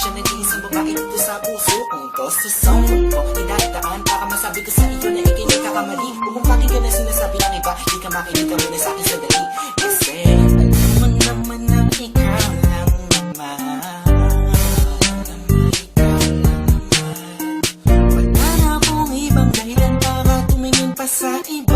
siya nag-iisang babae dito sa puso kong to. Sa song ko, idadaan para masabi ko sa iyo na ikay nagkakamali. Kung pakinggan na sinasabi ng iba, di ka makinig ka muna sa akin sandali. Kasi alam mo naman na ikaw lang naman. Wala na akong ibang dahilan para tumingin pa sa iba.